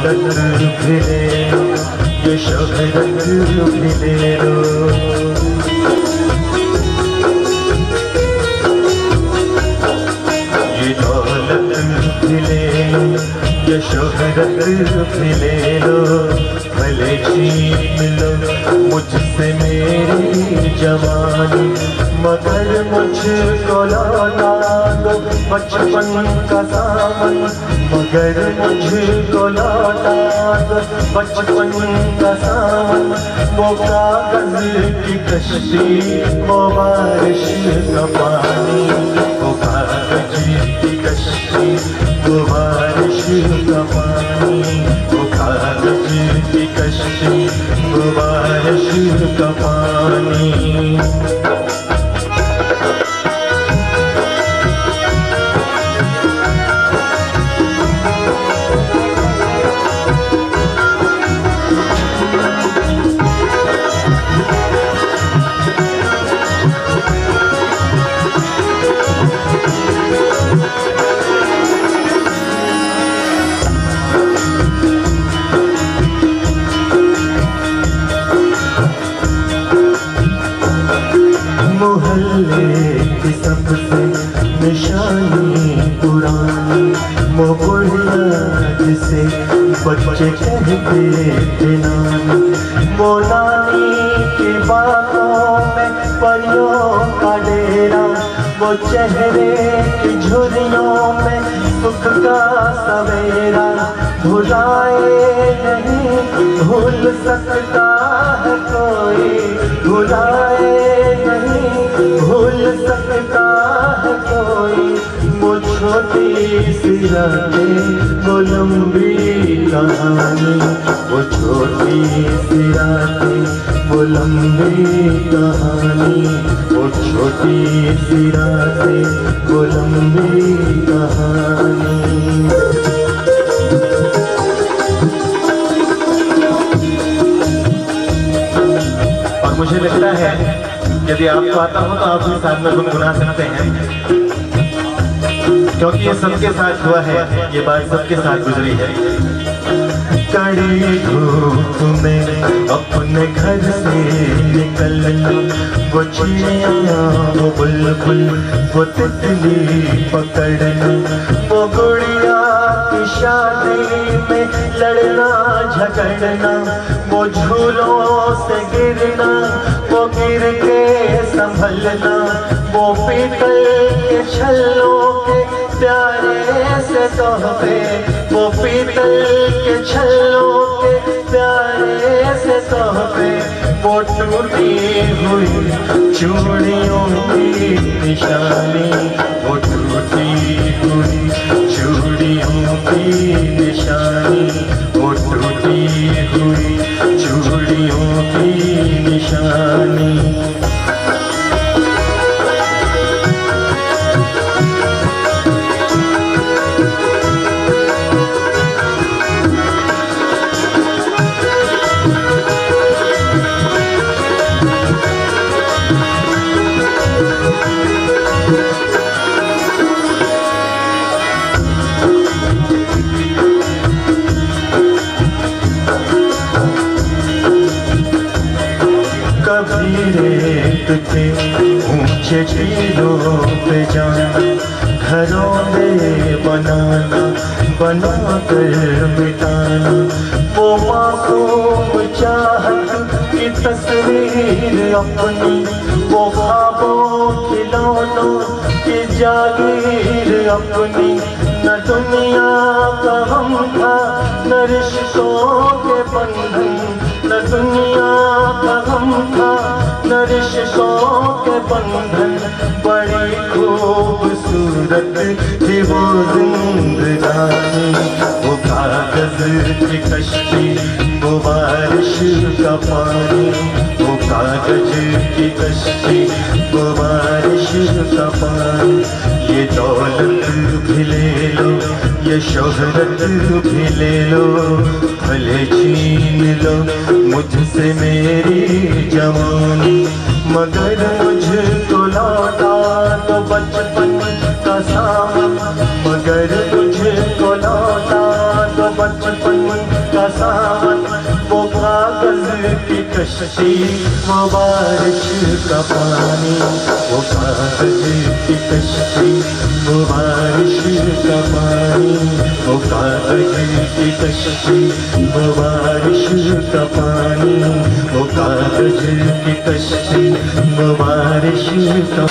दौलत भी ले लो, ये शोहरत भी ले लो। ये दौलत भी ले लो, ये शोहरत भी ले लो, भले छीन लो मुझसे मेरी जवानी, मगर मुझको लौटा दो बचपन का सावन, मगर मुझको लौटा दो बचपन का सावन। वो कागज की कश्ती, वो बारिश का पानी, वो कागज की कश्ती, वो बारिश का पानी, वो कागज की कश्ती, वो बारिश का पानी। मोहल्ले की सबसे निशानी पुरानी, वो बुढ़िया जिसे बच्चे कहते थे नानी, वो नानी की बातों में परियों का डेरा, वो चेहरे की झुर्रियों में सुख का सवेरा। भुलाए नहीं भूल सकता है कोई, भुलाए नहीं भूल सकता है कोई, वो छोटी सी रातें वो लंबी कहानी, वो छोटी सी रातें वो लंबी कहानी, वो छोटी सी रातें वो लंबी कहानी। मुझे लगता है यदि आपको आता हो तो आप भी साथ में गुनगुना सकते हैं, क्योंकि ये सबके साथ हुआ है, ये बात सबके साथ गुजरी है। कड़ी धूप में अपने घर से निकल लो, वो चिड़िया वो बुलबुल वो तितली पकड़ लो, वो गुड़िया की शादी में लड़ना झगड़ना, वो झूलों से गिरना, वो गिर के संभलना, वो पीतल के छल्लों के प्यारे से तोहफे, वो पीतल के छल्लों के प्यारे से तोहफे, वो टूटी हुई चूड़ियों की निशानी, वो टूटी हुई चूड़ियों की निशानी, वो टूटी हुई चूड़ियों की निशानी। रेत के ऊंचे टीलों पे जाना, घरों में बनाना बना कर मिटाना, वो मासूम चाहत की तस्वीर अपनी, वो ख्वाबों खिलौनों की जागीर अपनी। न दुनिया का गम था न रिश्तों के बंधन, न दुनिया का गम था न रिश्तों के बंधन, बड़ी खूबसूरत थी वो जिंदगानी, वो कागज की कश्ती वो बारिश का पानी, वो कागज की कश्ती वो बारिश का पानी। ये दौलत भी ले लो, ये शोहरत भी ले लो, भले छीन लो मुझसे मेरी जवानी, मगर मुझको लौटा दो बचपन का सावन, मगर मुझको लौटा दो बचपन का सावन, वो कागज की कश्ती, वो बारिश का पानी, वो कागज की कश्ती, वो बारिश का पानी, वो कागज की कश्ती, वो बारिश का पानी, वो कागज की कश्ती, वो बारिश का